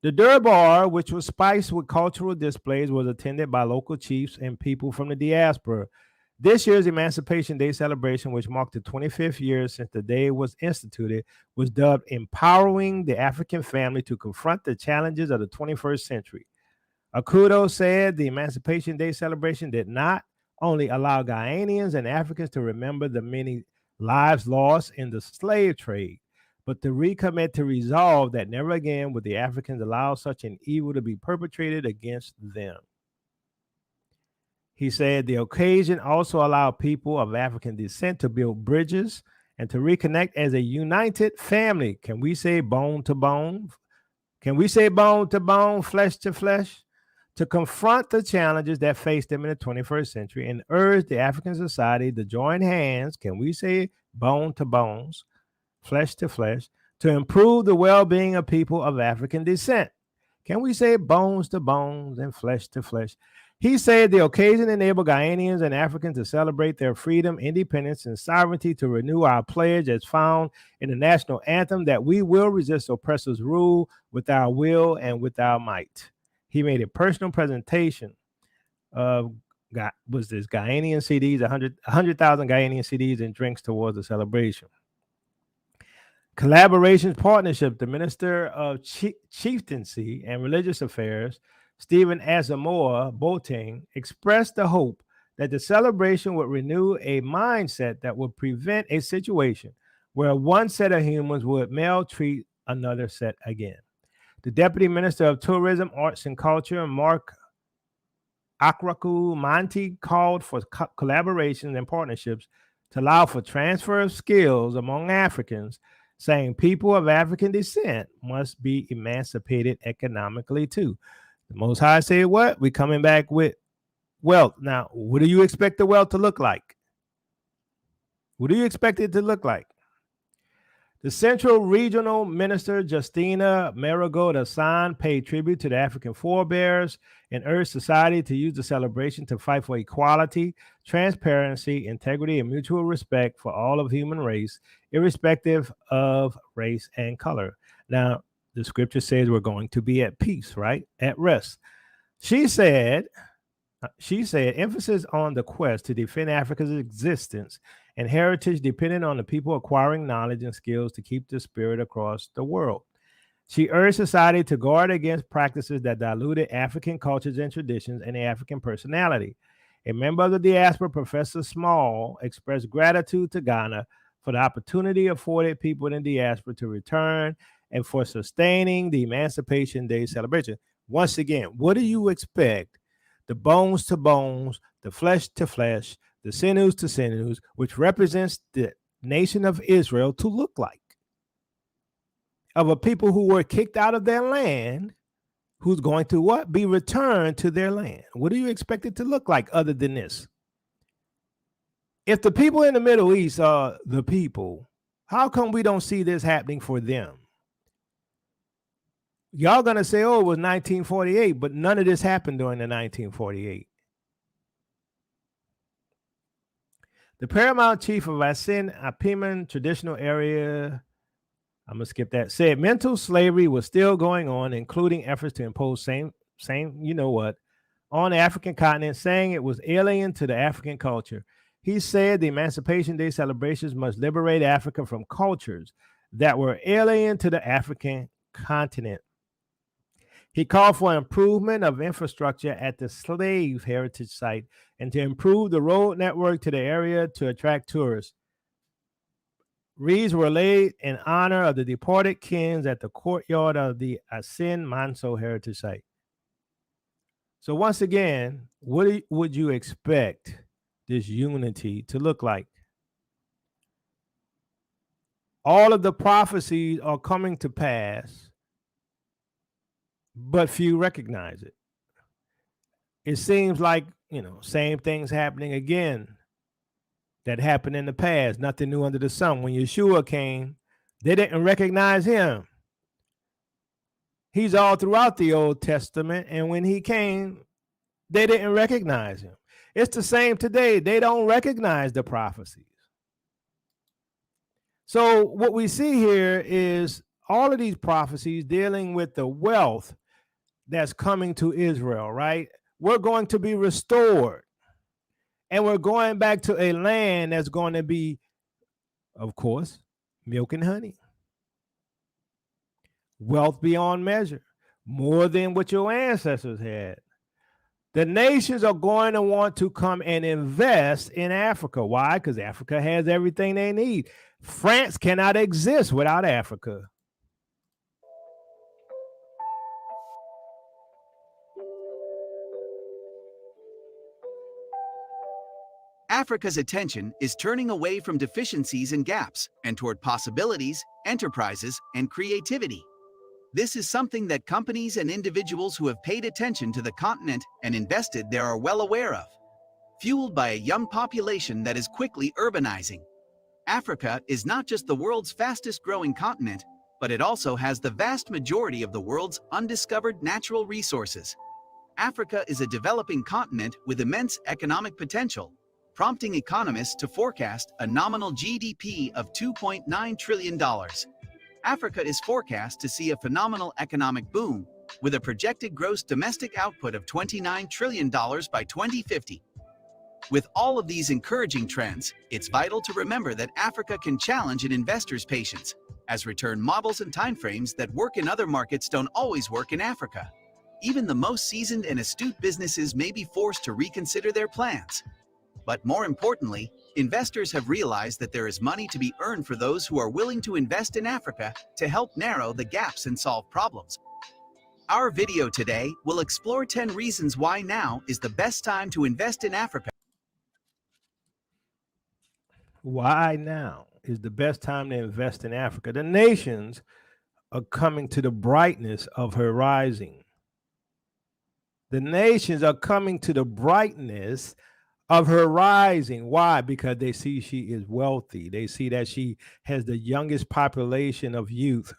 The Durbar, which was spiced with cultural displays, was attended by local chiefs and people from the diaspora. This year's Emancipation Day celebration, which marked the 25th year since the day was instituted, was dubbed Empowering the African Family to Confront the Challenges of the 21st Century. Akudo said the Emancipation Day celebration did not only allow Ghanaians and Africans to remember the many lives lost in the slave trade, but to recommit to resolve that never again would the Africans allow such an evil to be perpetrated against them. He said the occasion also allowed people of African descent to build bridges and to reconnect as a united family. Can we say bone to bone? Can we say bone to bone, flesh to flesh? To confront the challenges that faced them in the 21st century and urge the African society to join hands. Can we say bone to bones, flesh to flesh, to improve the well-being of people of African descent? Can we say bones to bones and flesh to flesh? He said the occasion enabled Ghanaians and Africans to celebrate their freedom, independence, and sovereignty, to renew our pledge as found in the national anthem that we will resist oppressors' rule with our will and with our might. He made a personal presentation of this Ghanaian CDs, 100,000 Ghanaian CDs and drinks towards the celebration. Collaborations partnership. The Minister of Chieftaincy and Religious Affairs, Stephen Asamoah Boateng, expressed the hope that the celebration would renew a mindset that would prevent a situation where one set of humans would maltreat another set again. The Deputy Minister of Tourism, Arts and Culture, Mark Akraku Manti, called for collaborations and partnerships to allow for transfer of skills among Africans, saying people of African descent must be emancipated economically too. The Most High said what? We coming back with wealth. Now, what do you expect the wealth to look like? What do you expect it to look like? The Central Regional Minister, Justina Marigold Hassan, paid tribute to the African forebears and urged society to use the celebration to fight for equality, transparency, integrity, and mutual respect for all of human race, irrespective of race and color. Now, the scripture says we're going to be at peace, right? At rest. She said, emphasis on the quest to defend Africa's existence and heritage dependent on the people acquiring knowledge and skills to keep the spirit across the world. She urged society to guard against practices that diluted African cultures and traditions and the African personality. A member of the diaspora, Professor Small, expressed gratitude to Ghana for the opportunity afforded people in the diaspora to return and for sustaining the Emancipation Day celebration. Once again, what do you expect the bones to bones, the flesh to flesh, the sinews to sinews, which represents the nation of Israel, to look like? Of a people who were kicked out of their land, who's going to what? Be returned to their land. What do you expect it to look like other than this? If the people in the Middle East are the people, how come we don't see this happening for them? Y'all gonna say, oh, it was 1948, but none of this happened during the 1948. The paramount chief of Asin Apiman traditional area, I'm gonna skip that, said mental slavery was still going on, including efforts to impose same, you know what, on the African continent, saying it was alien to the African culture. He said the Emancipation Day celebrations must liberate Africa from cultures that were alien to the African continent. He called for improvement of infrastructure at the slave heritage site and to improve the road network to the area to attract tourists. Wreaths were laid in honor of the departed kings at the courtyard of the Asin Manso heritage site. So once again, what would you expect this unity to look like? All of the prophecies are coming to pass, but few recognize it. It seems like, same things happening again that happened in the past. Nothing new under the sun. When Yeshua came, they didn't recognize him. He's all throughout the Old Testament, and when he came, they didn't recognize him. It's the same today. They don't recognize the prophecies. So what we see here is all of these prophecies dealing with the wealth that's coming to Israel, right? We're going to be restored. And we're going back to a land that's going to be, of course, milk and honey. Wealth beyond measure, more than what your ancestors had. The nations are going to want to come and invest in Africa. Why? Because Africa has everything they need. France cannot exist without Africa. Africa's attention is turning away from deficiencies and gaps and toward possibilities, enterprises, and creativity. This is something that companies and individuals who have paid attention to the continent and invested there are well aware of. Fueled by a young population that is quickly urbanizing, Africa is not just the world's fastest growing continent, but it also has the vast majority of the world's undiscovered natural resources. Africa is a developing continent with immense economic potential, prompting economists to forecast a nominal GDP of $2.9 trillion. Africa is forecast to see a phenomenal economic boom, with a projected gross domestic output of $29 trillion by 2050. With all of these encouraging trends, it's vital to remember that Africa can challenge an investor's patience, as return models and timeframes that work in other markets don't always work in Africa. Even the most seasoned and astute businesses may be forced to reconsider their plans. But more importantly, investors have realized that there is money to be earned for those who are willing to invest in Africa to help narrow the gaps and solve problems. Our video today will explore 10 reasons why now is the best time to invest in Africa. Why now is the best time to invest in Africa? The nations are coming to the brightness of her rising. The nations are coming to the brightness of her rising. Why? Because they see she is wealthy. They see that she has the youngest population of youth.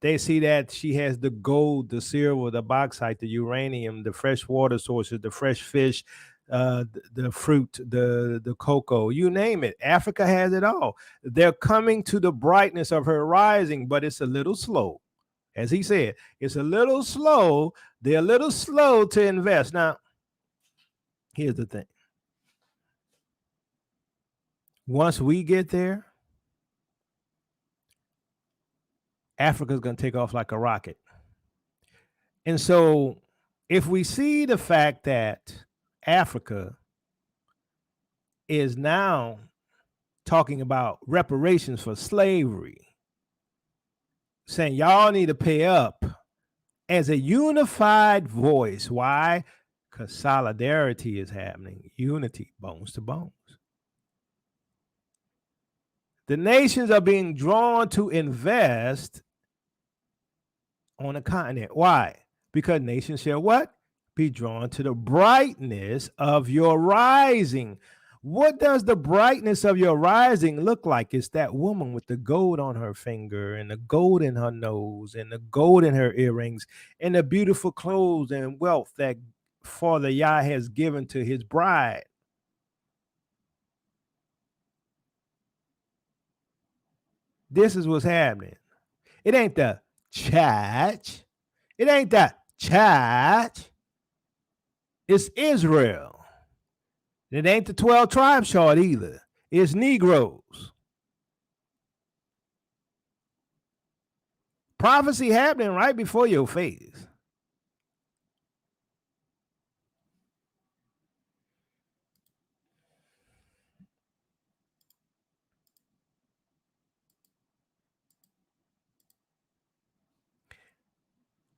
They see that she has the gold, the silver, the bauxite, the uranium, the fresh water sources, the fresh fish, the fruit, the cocoa, you name it. Africa has it all. They're coming to the brightness of her rising, but it's a little slow. As he said, it's a little slow. They're a little slow to invest. Now, here's the thing. Once we get there, Africa's going to take off like a rocket. And so if we see the fact that Africa is now talking about reparations for slavery, saying y'all need to pay up as a unified voice. Why? Because solidarity is happening. Unity, bones to bones. The nations are being drawn to invest on a continent. Why? Because nations shall what? Be drawn to the brightness of your rising. What does the brightness of your rising look like? It's that woman with the gold on her finger and the gold in her nose and the gold in her earrings and the beautiful clothes and wealth that Father Yah has given to his bride. This is what's happening. It ain't the church. It ain't the church. It's Israel. It ain't the 12 tribe chart either. It's Negroes. Prophecy happening right before your face.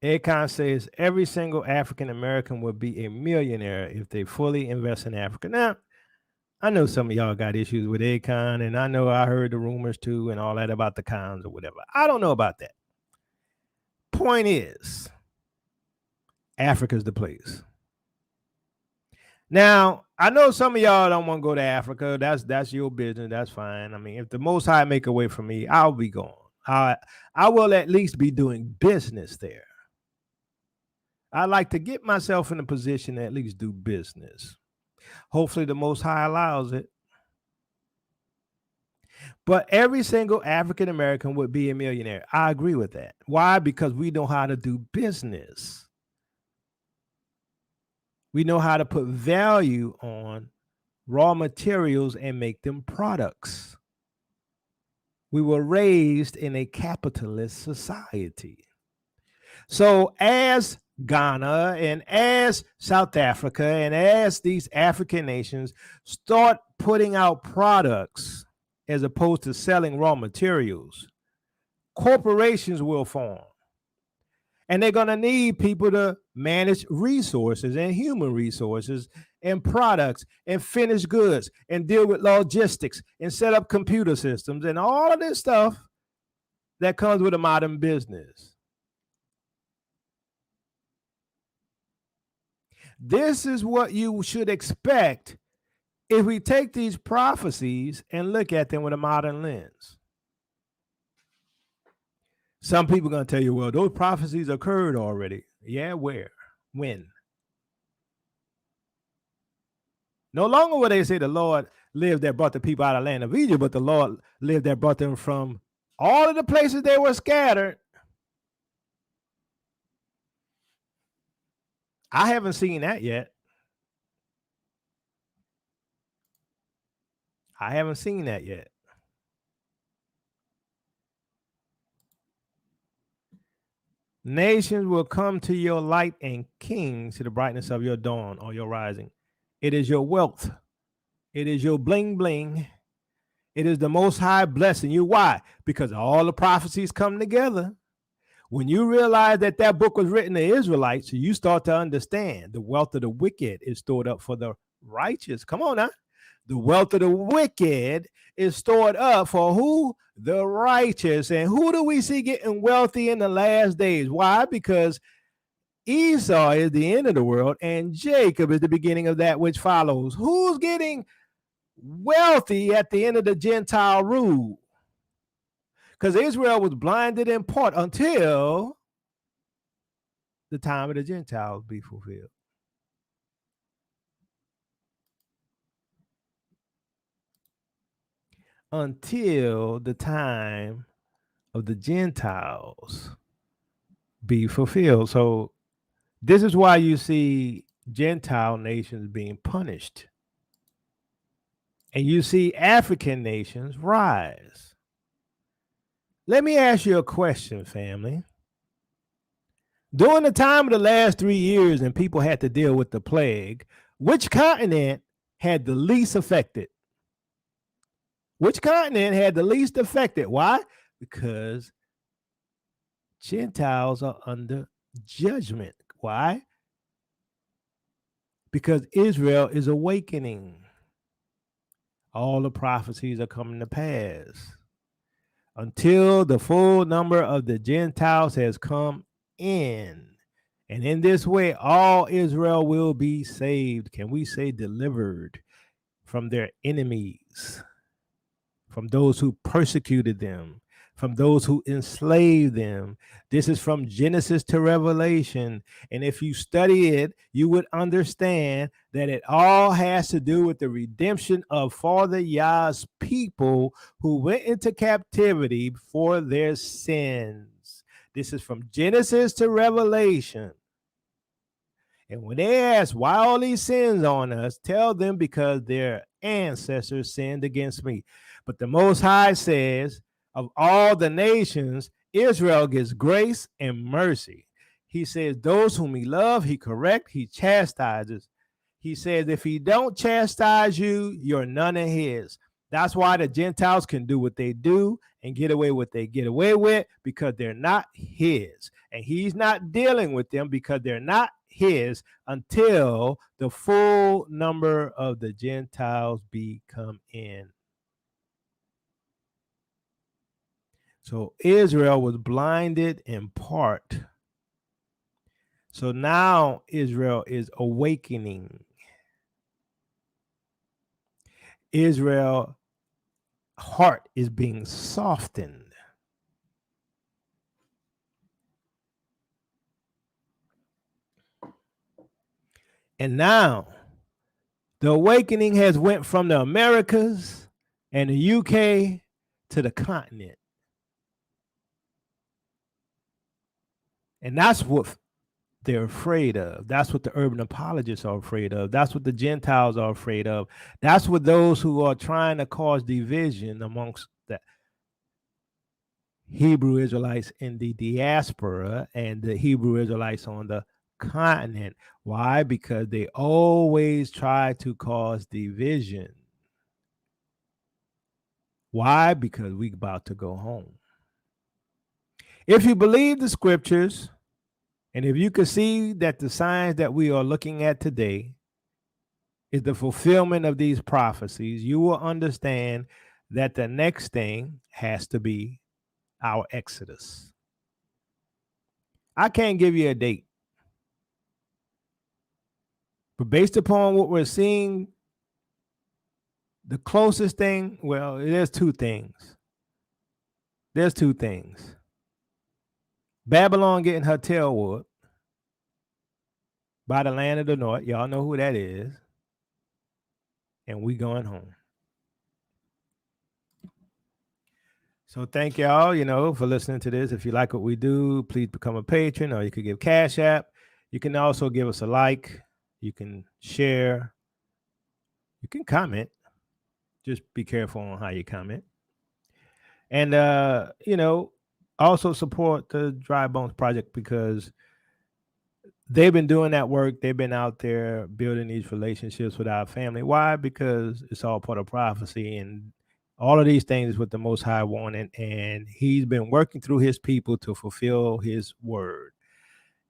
Akon says every single African American would be a millionaire if they fully invest in Africa. Now, I know some of y'all got issues with Akon, and I know I heard the rumors too and all that about the cons or whatever. I don't know about that. Point is, Africa's the place. Now, I know some of y'all don't want to go to Africa. That's your business. That's fine. I mean, if the Most High make a way for me, I'll be gone. I will at least be doing business there. I like to get myself in a position to at least do business. Hopefully the Most High allows it. But every single African American would be a millionaire. I agree with that. Why? Because we know how to do business. We know how to put value on raw materials and make them products. We were raised in a capitalist society. So as Ghana and as South Africa and as these African nations start putting out products as opposed to selling raw materials, corporations will form. And they're going to need people to manage resources and human resources and products and finished goods and deal with logistics and set up computer systems and all of this stuff that comes with a modern business. This is what you should expect if we take these prophecies and look at them with a modern lens. Some people are going to tell you, well, those prophecies occurred already. Yeah, where? When? No longer will they say the Lord lived that brought the people out of the land of Egypt, but the Lord lived that brought them from all of the places they were scattered. I haven't seen that yet. I haven't seen that yet. Nations will come to your light and kings to the brightness of your dawn or your rising. It is your wealth. It is your bling bling. It is the Most High blessing you. Why? Because all the prophecies come together. When you realize that that book was written to Israelites, you start to understand the wealth of the wicked is stored up for the righteous. Come on now. The wealth of the wicked is stored up for who? The righteous. And who do we see getting wealthy in the last days? Why? Because Esau is the end of the world and Jacob is the beginning of that which follows. Who's getting wealthy at the end of the Gentile rule? Because Israel was blinded in part until the time of the Gentiles be fulfilled. Until the time of the Gentiles be fulfilled. So this is why you see Gentile nations being punished. And you see African nations rise. Let me ask you a question, family. During the time of the last 3 years and people had to deal with the plague, which continent had the least affected? Which continent had the least affected? Why? Because Gentiles are under judgment. Why? Because Israel is awakening. All the prophecies are coming to pass. Until the full number of the Gentiles has come in. And in this way, all Israel will be saved. Can we say delivered from their enemies, from those who persecuted them, from those who enslaved them? This is from Genesis to Revelation. And if you study it, you would understand that it all has to do with the redemption of Father Yah's people who went into captivity for their sins. This is from Genesis to Revelation. And when they ask, why all these sins on us, tell them because their ancestors sinned against me. But the Most High says, of all the nations, Israel gets grace and mercy. He says, those whom he loves, he corrects, he chastises. He says, if he don't chastise you, you're none of his. That's why the Gentiles can do what they do and get away what they get away with, because they're not his. And he's not dealing with them because they're not his until the full number of the Gentiles come in. So Israel was blinded in part. So now Israel is awakening. Israel's heart is being softened. And now the awakening has went from the Americas and the UK to the continent. And that's what they're afraid of. That's what the urban apologists are afraid of. That's what the Gentiles are afraid of. That's what those who are trying to cause division amongst the Hebrew Israelites in the diaspora and the Hebrew Israelites on the continent. Why? Because they always try to cause division. Why? Because we're about to go home. If you believe the scriptures, And if you could see that the signs that we are looking at today is the fulfillment of these prophecies, you will understand that the next thing has to be our Exodus. I can't give you a date, but based upon what we're seeing, the closest thing, well, there's two things. There's two things. Babylon getting her tail whooped by the land of the north. Y'all know who that is. And we going home. So thank y'all, for listening to this. If you like what we do, please become a patron, or you could give Cash App. You can also give us a like. You can share. You can comment. Just be careful on how you comment. And, also support the Dry Bones Project, because they've been doing that work. They've been out there building these relationships with our family. Why? Because it's all part of prophecy, and all of these things is what the Most High wanted, and he's been working through his people to fulfill his word.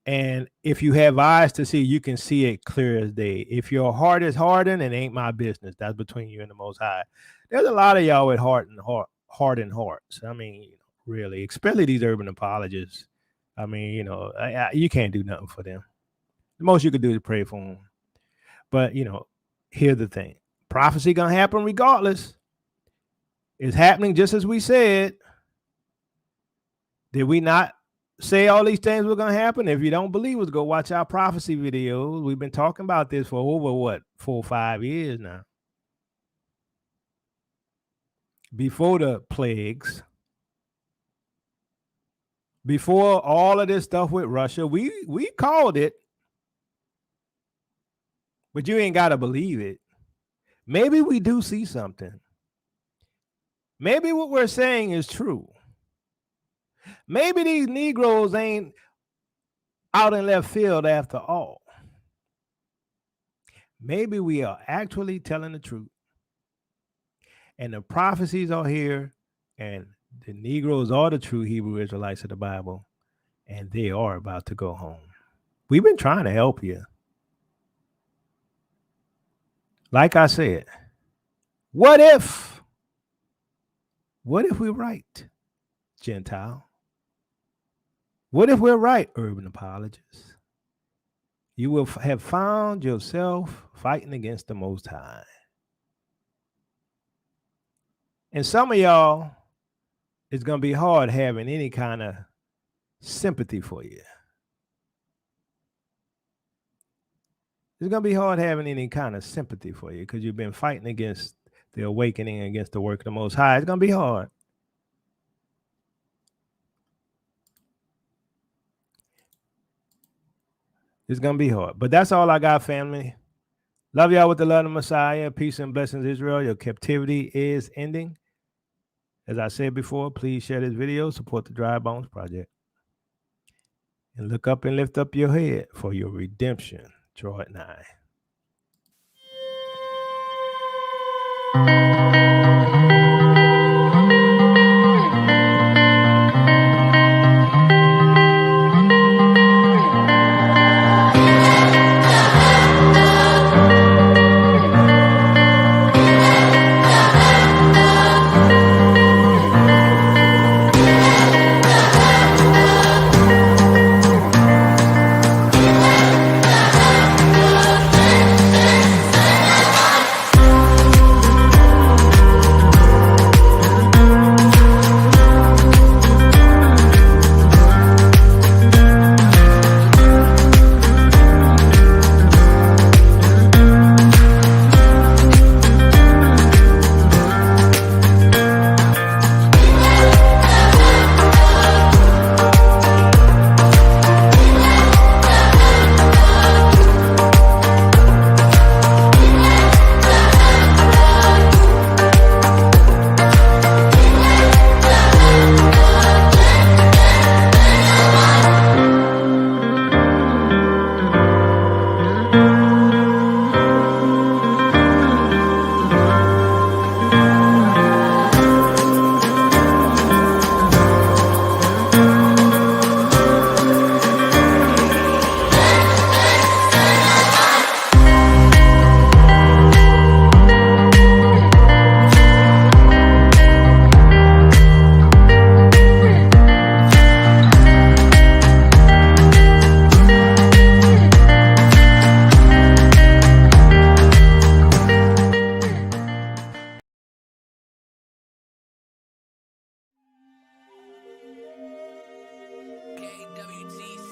And if you have eyes to see, you can see it clear as day. If your heart is hardened, it ain't my business. That's between you and the Most High. There's a lot of y'all with hardened hearts. I mean, really, especially these urban apologists. I mean, you can't do nothing for them. The most you could do is pray for them. But, here's the thing. Prophecy going to happen regardless. It's happening just as we said. Did we not say all these things were going to happen? If you don't believe us, go watch our prophecy videos. We've been talking about this for over, 4 or 5 years now. Before the plagues. Before all of this stuff with Russia, we called it. But you ain't got to believe it. Maybe we do see something. Maybe what we're saying is true. Maybe these Negroes ain't out in left field after all. Maybe we are actually telling the truth. And the prophecies are here, and the Negroes are the true Hebrew Israelites of the Bible, and they are about to go home. We've been trying to help you. Like I said, what if we're right, Gentile? What if we're right, urban apologists? You will have found yourself fighting against the Most High. And some of y'all, it's going to be hard having any kind of sympathy for you. It's going to be hard having any kind of sympathy for you, because you've been fighting against the awakening, against the work of the Most High. It's going to be hard. It's going to be hard. But that's all I got, family. Love y'all with the love of the Messiah. Peace and blessings, Israel. Your captivity is ending. As I said before, please share this video. Support the Dry Bones Project. And look up and lift up your head, for your redemption draweth nigh. KWT